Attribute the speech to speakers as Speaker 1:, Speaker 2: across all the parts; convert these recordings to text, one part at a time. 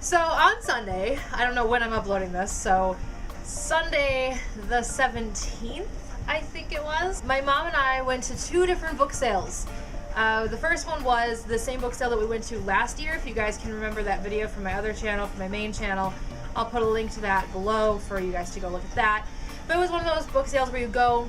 Speaker 1: So on Sunday, I don't know when I'm uploading this, so Sunday the 17th, I think it was, my mom and I went to 2 different book sales. The first one was the same book sale that we went to last year. If you guys can remember that video from my other channel, from my main channel, I'll put a link to that below for you guys to go look at that. But it was one of those book sales where you go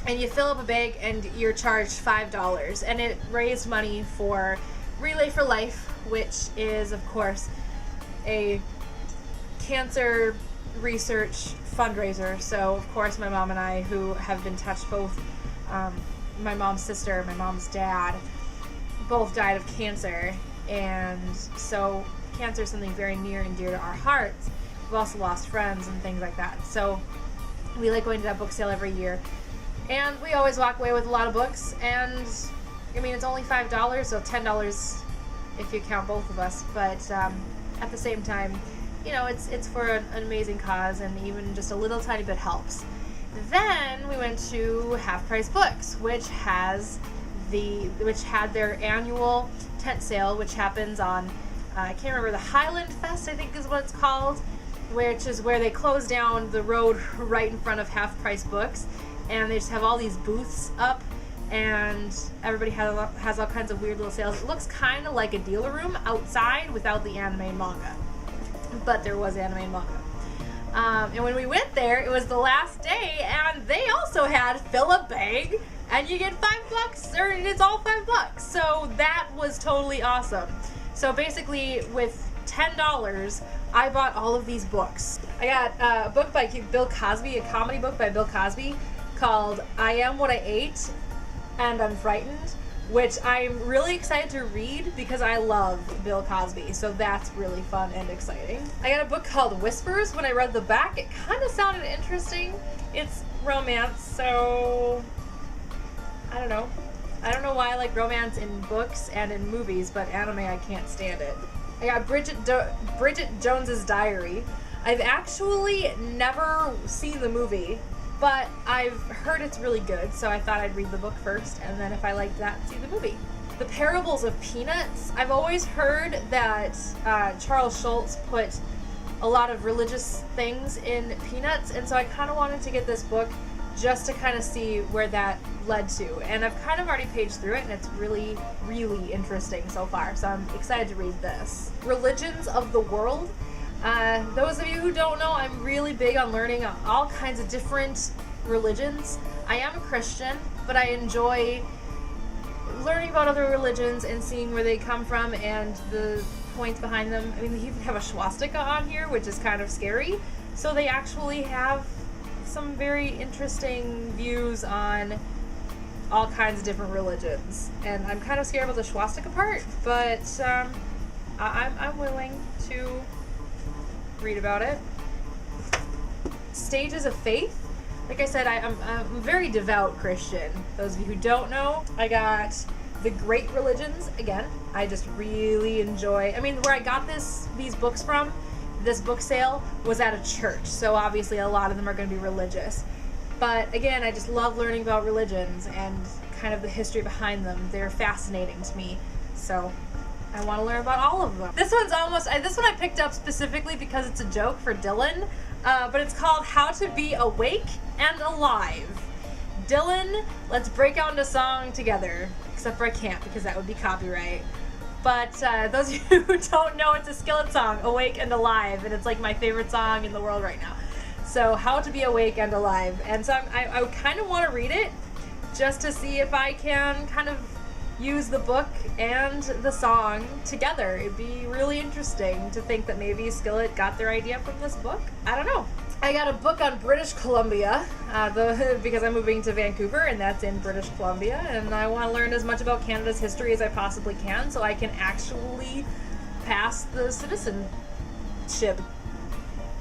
Speaker 1: and you fill up a bag and you're charged $5, and it raised money for Relay for Life, which is of course a cancer research fundraiser. So of course my mom and I, who have been touched, both my mom's sister, my mom's dad, both died of cancer, and so cancer is something very near and dear to our hearts. We've also lost friends and things like that, so we like going to that book sale every year, and we always walk away with a lot of books. And I mean, it's only $5, so $10 if you count both of us, but at the same time, you know, it's for an amazing cause, and even just a little tiny bit helps. Then we went to Half Price Books, which had their annual tent sale, which happens on I can't remember, the Highland Fest, I think is what it's called, which is where they close down the road right in front of Half Price Books, and they just have all these booths up, and everybody has all kinds of weird little sales. It looks kind of like a dealer room outside without the anime and manga, but there was anime and manga. And when we went there, it was the last day, and they also had fill a bag and you get $5, or it's all $5. So that was totally awesome. So basically, with $10, I bought all of these books. I got a book by Bill Cosby, a comedy book by Bill Cosby called I Am What I Ate and I'm Frightened, which I'm really excited to read because I love Bill Cosby, so that's really fun and exciting. I got a book called Whispers. When I read the back, it kind of sounded interesting. It's romance, so I don't know. I don't know why I like romance in books and in movies, but anime, I can't stand it. I got Bridget Jones's Diary. I've actually never seen the movie, but I've heard it's really good, so I thought I'd read the book first, and then if I liked that, see the movie. The Parables of Peanuts. I've always heard that Charles Schulz put a lot of religious things in Peanuts, and so I kind of wanted to get this book just to kind of see where that led to. And I've kind of already paged through it, and it's really, really interesting so far, so I'm excited to read this. Religions of the World. Those of you who don't know, I'm really big on learning all kinds of different religions. I am a Christian, but I enjoy learning about other religions and seeing where they come from and the points behind them. I mean, they even have a swastika on here, which is kind of scary. So they actually have some very interesting views on all kinds of different religions. And I'm kind of scared about the swastika part, but I'm willing to read about it. Stages of Faith. Like I said, I'm a very devout Christian. Those of you who don't know, I got The Great Religions. Again, I just really enjoy, I mean, where I got these books from, this book sale, was at a church, so obviously a lot of them are going to be religious. But again, I just love learning about religions and kind of the history behind them. They're fascinating to me, so I want to learn about all of them. This one I picked up specifically because it's a joke for Dylan, but it's called How to Be Awake and Alive. Dylan, let's break out into song together. Except for I can't, because that would be copyright. But those of you who don't know, it's a Skillet song, Awake and Alive, and it's like my favorite song in the world right now. So How to Be Awake and Alive. And so I kind of want to read it just to see if I can kind of use the book and the song together. It'd be really interesting to think that maybe Skillet got their idea from this book. I don't know. I got a book on British Columbia because I'm moving to Vancouver, and that's in British Columbia, and I want to learn as much about Canada's history as I possibly can so I can actually pass the citizenship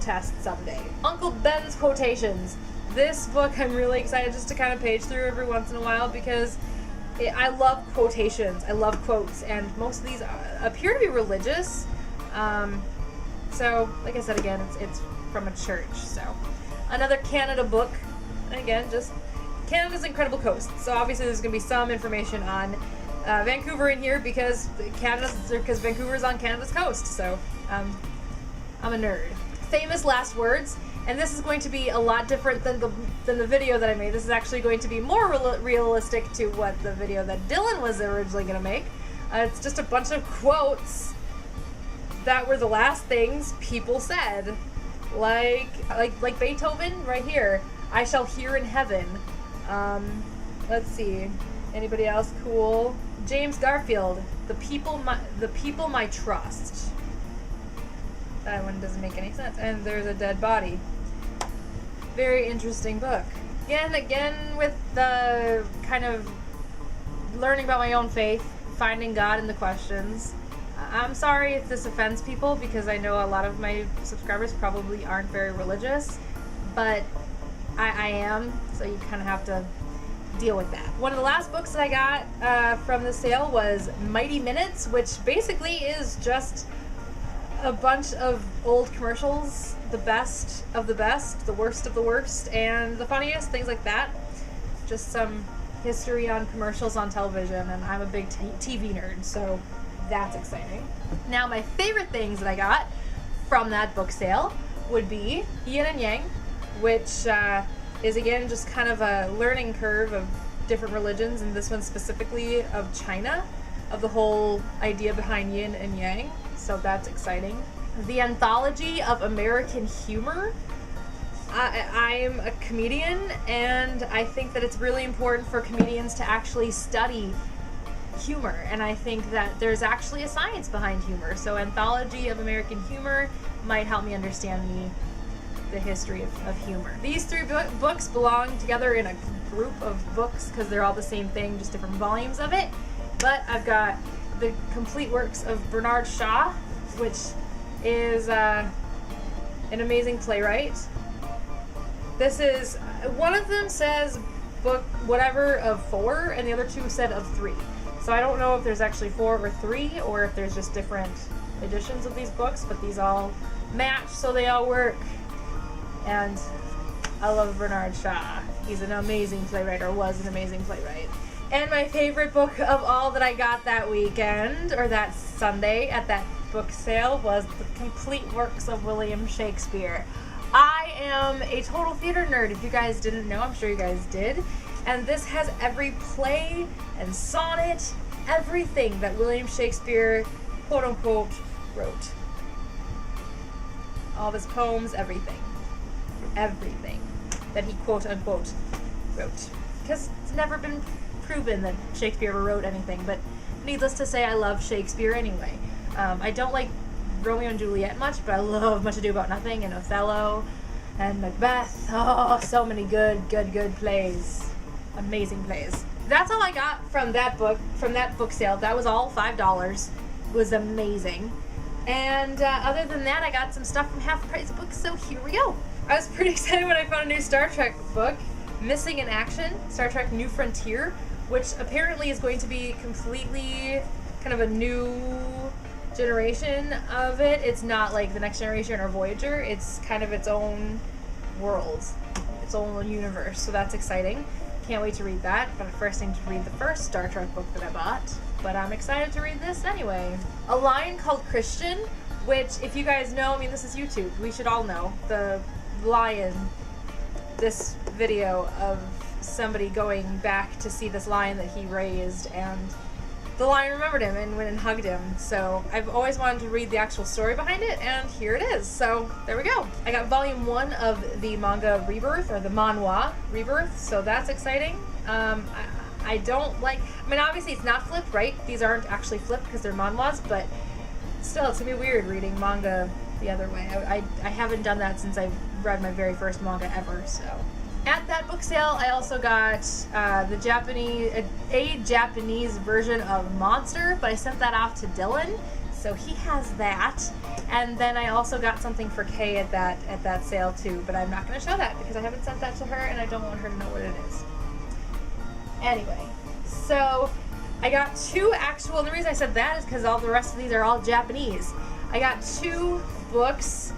Speaker 1: test someday. Uncle Ben's Quotations. This book I'm really excited just to kind of page through every once in a while because I love quotations. I love quotes, and most of these appear to be religious. So, like I said again, it's from a church. So, another Canada book. And again, just Canada's incredible coast. So obviously there's going to be some information on Vancouver in here because Vancouver's on Canada's coast, so I'm a nerd. Famous last words, and this is going to be a lot different than the video that I made. This is actually going to be more realistic to what the video that Dylan was originally going to make. It's just a bunch of quotes that were the last things people said, like Beethoven right here. I shall hear in heaven. Let's see, anybody else cool? James Garfield, the people my trust. That one doesn't make any sense. And there's a dead body. Very interesting book. Again with the kind of learning about my own faith, finding God in the questions. I'm sorry if this offends people because I know a lot of my subscribers probably aren't very religious, but I am, so you kind of have to deal with that. One of the last books that I got from the sale was Mighty Minutes, which basically is just a bunch of old commercials, the best of the best, the worst of the worst, and the funniest, things like that. Just some history on commercials on television, and I'm a big TV nerd, so that's exciting. Now, my favorite things that I got from that book sale would be Yin and Yang, which is again just kind of a learning curve of different religions, and this one specifically of China, of the whole idea behind Yin and Yang. So that's exciting. The Anthology of American Humor. I'm a comedian, and I think that it's really important for comedians to actually study humor, and I think that there's actually a science behind humor. So Anthology of American Humor might help me understand the history of humor. These three books belong together in a group of books because they're all the same thing, just different volumes of it. But I've got the complete works of Bernard Shaw, which is an amazing playwright. This is, one of them says book whatever of 4, and the other two said of 3. So I don't know if there's actually 4 or 3, or if there's just different editions of these books, but these all match, so they all work. And I love Bernard Shaw. He's an amazing playwright, or was an amazing playwright. And my favorite book of all that I got that weekend, or that Sunday at that book sale, was The Complete Works of William Shakespeare. I am a total theater nerd. If you guys didn't know, I'm sure you guys did. And this has every play and sonnet, everything that William Shakespeare, quote unquote, wrote. All of his poems, everything. Everything that he, quote unquote, wrote. Because it's never been proven that Shakespeare ever wrote anything, but needless to say, I love Shakespeare anyway. I don't like Romeo and Juliet much, but I love Much Ado About Nothing and Othello and Macbeth. Oh, so many good plays. Amazing plays. That's all I got from that book sale. That was all $5. It was amazing. And other than that, I got some stuff from Half Price Books, so here we go. I was pretty excited when I found a new Star Trek book, Missing in Action, Star Trek New Frontier, which apparently is going to be completely kind of a new generation of it. It's not like the Next Generation or Voyager. It's kind of its own world, its own universe, so that's exciting. Can't wait to read that, but first I need to read the first Star Trek book that I bought. But I'm excited to read this anyway. A Lion Called Christian, which, if you guys know, I mean, this is YouTube. We should all know. The lion, this video of somebody going back to see this lion that he raised, and the lion remembered him and went and hugged him. So I've always wanted to read the actual story behind it, and here it is. So there we go. I got volume 1 of the manga Rebirth, or the manhwa Rebirth, so that's exciting. I don't like, I mean, obviously it's not flipped, right? These aren't actually flipped because they're manhwas, but still, it's gonna be weird reading manga the other way. I haven't done that since I read my very first manga ever, so. At that book sale, I also got a Japanese version of Monster, but I sent that off to Dylan, so he has that. And then I also got something for Kay at that sale too, but I'm not going to show that because I haven't sent that to her and I don't want her to know what it is. Anyway, so I got 2 actual, and the reason I said that is because all the rest of these are all Japanese. I got 2 books,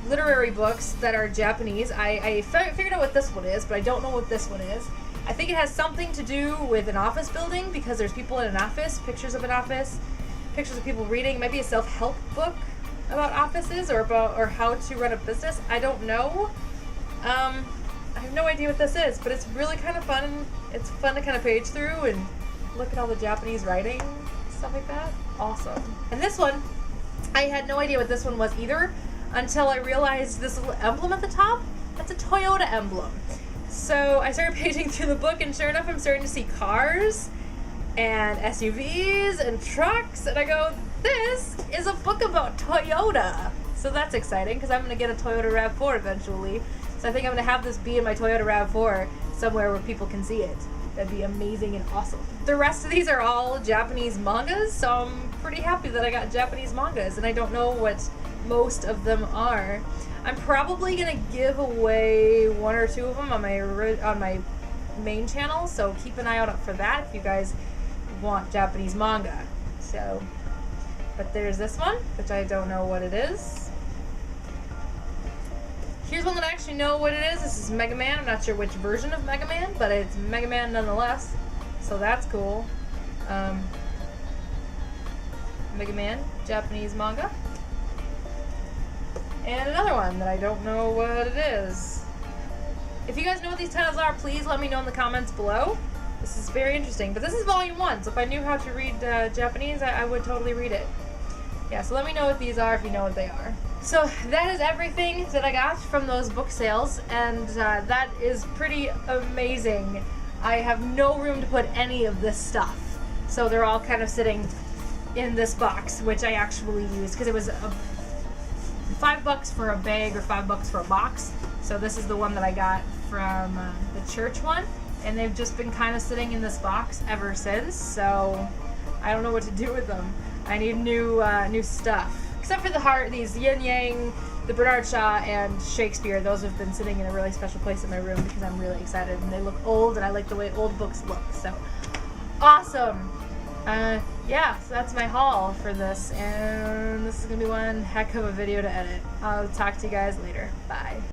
Speaker 1: literary books that are Japanese. I figured out what this one is, but I don't know what this one is. I think it has something to do with an office building because there's people in an office, pictures of an office, pictures of people reading. It might be a self-help book about offices or how to run a business. I don't know. I have no idea what this is, but it's really kind of fun. It's fun to kind of page through and look at all the Japanese writing, stuff like that. Awesome. And this one, I had no idea what this one was either until I realized this little emblem at the top. That's a Toyota emblem. So I started paging through the book, and sure enough, I'm starting to see cars and SUVs and trucks, and I go, this is a book about Toyota. So that's exciting because I'm going to get a Toyota RAV4 eventually. So I think I'm going to have this be in my Toyota RAV4 somewhere where people can see it. That'd be amazing and awesome. The rest of these are all Japanese mangas, so I'm pretty happy that I got Japanese mangas, and I don't know what most of them are. I'm probably going to give away one or two of them on my main channel, so keep an eye out for that if you guys want Japanese manga. So, but there's this one, which I don't know what it is. Here's one that I actually know what it is. This is Mega Man. I'm not sure which version of Mega Man, but it's Mega Man nonetheless. So that's cool. Mega Man, Japanese manga. And another one that I don't know what it is. If you guys know what these titles are, please let me know in the comments below. This is very interesting. But this is volume 1, so if I knew how to read Japanese, I would totally read it. Yeah, so let me know what these are if you know what they are. So that is everything that I got from those book sales, and that is pretty amazing. I have no room to put any of this stuff, so they're all kind of sitting in this box, which I actually used because it was $5 for a bag or $5 for a box. So this is the one that I got from the church one, and they've just been kind of sitting in this box ever since. So I don't know what to do with them. I need new stuff. Except for these Yin Yang, the Bernard Shaw, and Shakespeare. Those have been sitting in a really special place in my room because I'm really excited, and they look old, and I like the way old books look. So awesome. Yeah, so that's my haul for this, and this is gonna be one heck of a video to edit. I'll talk to you guys later. Bye.